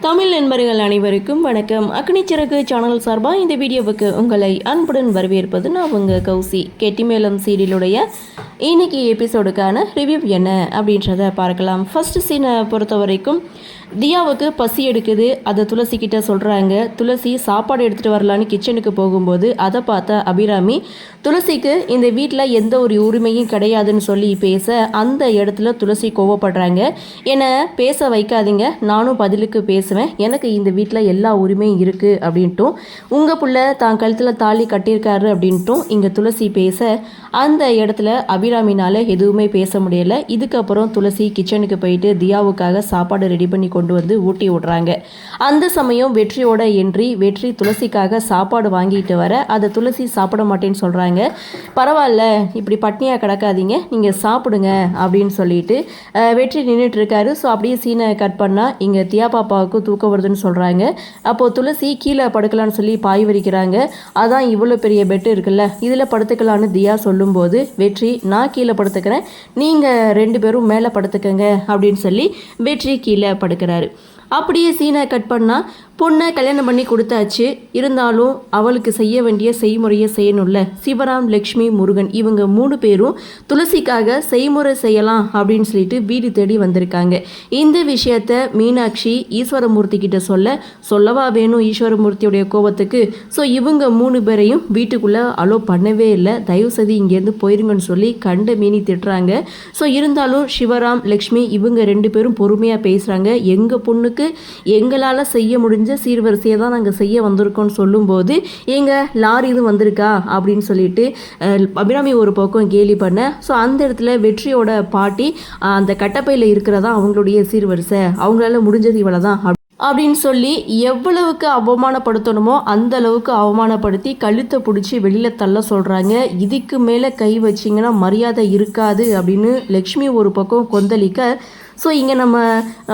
தமிழ் நண்பர்கள் அனைவருக்கும் வணக்கம். அக்னிச்சிறகு சேனல் சார்பாக இந்த வீடியோவுக்கு உங்களை அன்புடன் வரவேற்பது நான் உங்கள் கௌசி. கெட்டிமேளம் சீரியலுடைய இன்னைக்கு எபிசோடுக்கான ரிவ்யூ என்ன அப்படின்றத பார்க்கலாம். ஃபர்ஸ்ட் சீனை பொறுத்த வரைக்கும் தியாவுக்கு பசி எடுக்குது. அதை துளசி கிட்ட சொல்கிறாங்க. துளசி சாப்பாடு எடுத்துகிட்டு வரலான்னு கிச்சனுக்கு போகும்போது அதை பார்த்த அபிராமி துளசிக்கு இந்த வீட்டில் எந்த ஒரு உரிமையும் கிடையாதுன்னு சொல்லி பேச அந்த இடத்துல துளசி கோவப்படுறாங்க. என்னை பேச வைக்காதீங்க, நானும் பதிலுக்கு பேசுவேன், எனக்கு இந்த வீட்டில் எல்லா உரிமையும் இருக்குது அப்படின்ட்டும், உங்கள் புள்ள தான் கழுத்தில் தாலி கட்டியிருக்காரு அப்படின்ட்டும் இங்கே துளசி பேச அந்த இடத்துல அபிராமினால் எதுவுமே பேச முடியலை. இதுக்கப்புறம் துளசி கிச்சனுக்கு போயிட்டு தியாவுக்காக சாப்பாடு ரெடி பண்ணி கொண்டு வந்து ஊட்டி விடுறாங்க. அந்த சமயம் வெற்றியோட என்ட்ரி. வெற்றி துளசிக்காக சாப்பாடு வாங்கிட்டு வர அதை துளசி சாப்பிட மாட்டேன்னு சொல்கிறாங்க. பரவாயில்ல, இப்படி பட்னியாக கிடக்காதீங்க, நீங்கள் சாப்பிடுங்க அப்படின்னு சொல்லிட்டு வெற்றி நின்றுட்டு இருக்காரு. ஸோ அப்படியே சீனை கட் பண்ணால் இங்கே தியா பாப்பாவுக்கு தூக்கம் வருதுன்னு சொல்கிறாங்க. அப்போது துளசி கீழே படுக்கலான்னு சொல்லி பாய் வரிக்கிறாங்க. அதான் இவ்வளோ பெரிய பெட்டு இருக்குல்ல, இதில் படுத்துக்கலான்னு தியா சொல்லும்போது வெற்றி நான் கீழே படுத்துக்கிறேன், நீங்கள் 2 பேரும் மேலே படுத்துக்கங்க அப்படின்னு சொல்லி வெற்றி கீழே படுக்கிறாரு. அப்படியே சீனை கட் பண்ணால் பொண்ணை கல்யாணம் பண்ணி கொடுத்தாச்சு, இருந்தாலும் அவளுக்கு செய்ய வேண்டிய செய்முறையை செய்யணும்ல. சிவராம், லக்ஷ்மி, முருகன் இவங்க 3 பேரும் துளசிக்காக செய்முறை செய்யலாம் அப்படின்னு சொல்லிட்டு வீடு தேடி வந்திருக்காங்க. இந்த விஷயத்த மீனாட்சி ஈஸ்வரமூர்த்தி கிட்ட சொல்லவா வேணும் ஈஸ்வரமூர்த்தியுடைய கோபத்துக்கு. ஸோ இவங்க 3 பேரையும் வீட்டுக்குள்ளே அலோ பண்ணவே இல்லை. தயவுசெய்து இங்கேருந்து போயிருங்கன்னு சொல்லி கண்ட மீனி திட்டுறாங்க. ஸோ இருந்தாலும் சிவராம், லக்ஷ்மி இவங்க 2 பேரும் பொறுமையாக பேசுகிறாங்க. எங்கள் பொண்ணுக்கு எங்களால் செய்ய முடிஞ்ச சீர்வரிசையை தான் நாங்கள் செய்ய வந்திருக்கோம்னு சொல்லும்போது எங்கள் லாரி இது வந்திருக்கா அப்படின்னு சொல்லிட்டு அபிராமி ஒரு பக்கம் கேலி பண்ண. ஸோ அந்த இடத்துல வெற்றியோட பாட்டி அந்த கட்டப்பையில் இருக்கிறதா அவங்களுடைய சீர்வரிசை, அவங்களால முடிஞ்சது இவ்வளோ தான் அப்படின்னு சொல்லி எவ்வளவுக்கு அவமானப்படுத்தணுமோ அந்த அளவுக்கு அவமானப்படுத்தி கழுத்தை பிடிச்சி வெளியில் தள்ள சொல்கிறாங்க. இதுக்கு மேலே கை வச்சிங்கன்னா மரியாதை இருக்காது அப்படின்னு லக்ஷ்மி ஒரு பக்கம் கொந்தளிக்க. ஸோ இங்கே நம்ம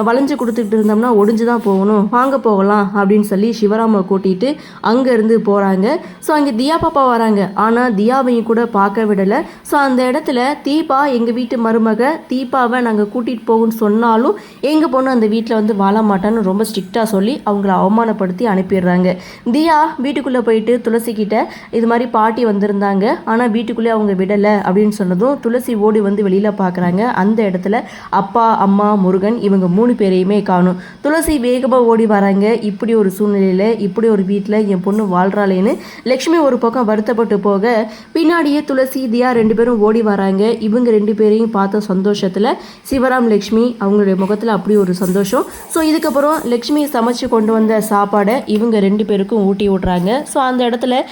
வளைஞ்சு கொடுத்துக்கிட்டு இருந்தோம்னா ஒடிஞ்சு தான் போகணும், வாங்க போகலாம் அப்படின்னு சொல்லி சிவராமை கூட்டிகிட்டு அங்கேருந்து போகிறாங்க. ஸோ அங்கே தியா பாப்பா வராங்க. ஆனால் தியாவையும் கூட பார்க்க விடலை. ஸோ அந்த இடத்துல தீபா எங்கள் வீட்டு மருமக, தீபாவை நாங்கள் கூட்டிகிட்டு போகுன்னு சொன்னாலும் எங்கள் பொண்ணு அந்த வீட்டில் வந்து வாழ மாட்டான்னு ரொம்ப ஸ்ட்ரிக்டாக சொல்லி அவங்கள அவமானப்படுத்தி அனுப்பிடுறாங்க. தியா வீட்டுக்குள்ளே போயிட்டு துளசிக்கிட்ட இது மாதிரி பாட்டி வந்திருந்தாங்க, ஆனால் வீட்டுக்குள்ளே அவங்க விடலை அப்படின்னு சொன்னதும் துளசி ஓடி வந்து வெளியில் பார்க்குறாங்க. அந்த இடத்துல அப்பா, அம்மா, முருகன் இவங்க 3 பேரையுமே காணும். துளசி வேகமாக ஓடி வராங்க. இப்படி ஒரு சூழ்நிலையில், இப்படி ஒரு வீட்டில் என் பொண்ணு வாழ்றாளேன்னு லக்ஷ்மி ஒரு பக்கம் வருத்தப்பட்டு போக பின்னாடியே துளசி, தியா 2 பேரும் ஓடி வராங்க. இவங்க 2 பேரையும் பார்த்த சந்தோஷத்தில் சிவராம், லக்ஷ்மி அவங்களுடைய முகத்தில் அப்படி ஒரு சந்தோஷம். ஸோ இதுக்கப்புறம் லக்ஷ்மி சமைச்சு கொண்டு வந்த சாப்பாடை இவங்க 2 பேருக்கும் ஊட்டி விட்றாங்க. ஸோ அந்த இடத்துல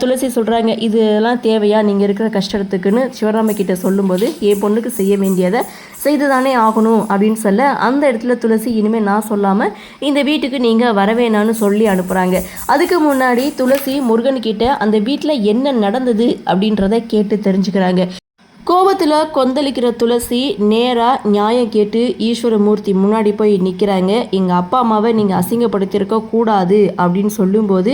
துளசி சொல்கிறாங்க, இதெல்லாம் தேவையா நீங்கள் இருக்கிற கஷ்டத்துக்குன்னு சிவராம கிட்ட சொல்லும்போது என் பொண்ணுக்கு செய்ய வேண்டியதை செய்துதானே ஆகணும் அப்படின்னு சொல்ல அந்த இடத்துல துளசி இனிமேல் நான் சொல்லாமல் இந்த வீட்டுக்கு நீங்கள் வரவேணான்னு சொல்லி அனுப்புகிறாங்க. அதுக்கு முன்னாடி துளசி முருகன்கிட்ட அந்த வீட்டில் என்ன நடந்தது அப்படின்றத கேட்டு தெரிஞ்சுக்கிறாங்க. கோபத்தில் கொந்தளிக்கிற துளசி நேராக நியாயம் கேட்டு ஈஸ்வரமூர்த்தி முன்னாடி போய் நிற்கிறாங்க. எங்கள் அப்பா அம்மாவை நீங்கள் அசிங்கப்படுத்தியிருக்க கூடாது அப்படின்னு சொல்லும்போது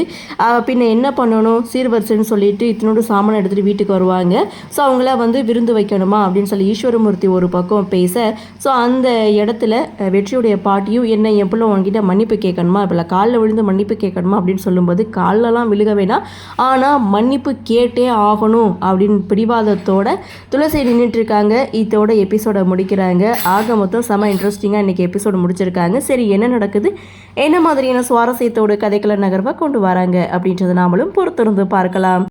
பின்ன என்ன பண்ணணும், சீர்வரிசைன்னு சொல்லிட்டு இத்தனோடு சாமான் எடுத்துகிட்டு வீட்டுக்கு வருவாங்க. ஸோ அவங்கள வந்து விருந்து வைக்கணுமா அப்படின்னு சொல்லி ஈஸ்வரமூர்த்தி ஒரு பக்கம் பேச. ஸோ அந்த இடத்துல வெற்றியுடைய பாட்டியும் என்ன என் பிள்ளை உங்ககிட்ட மன்னிப்பு கேட்கணுமா, இப்போ காலில் விழுந்து மன்னிப்பு கேட்கணுமா அப்படின்னு சொல்லும்போது காலெல்லாம் விழுக வேணாம், ஆனால் மன்னிப்பு கேட்டே ஆகணும் அப்படின்னு பிடிவாதத்தோட துளசி நின்றுட்டு இருக்காங்க. இதோட எபிசோட முடிக்கிறாங்க. ஆக மொத்தம் செம இன்ட்ரெஸ்டிங்காக இன்றைக்கி எபிசோடு முடிச்சிருக்காங்க. சரி, என்ன நடக்குது, என்ன மாதிரியான சுவாரஸ்யத்தோடு கதைக்கள நகர்வை கொண்டு வராங்க அப்படின்றத நாமளும் பொறுத்திருந்து பார்க்கலாம்.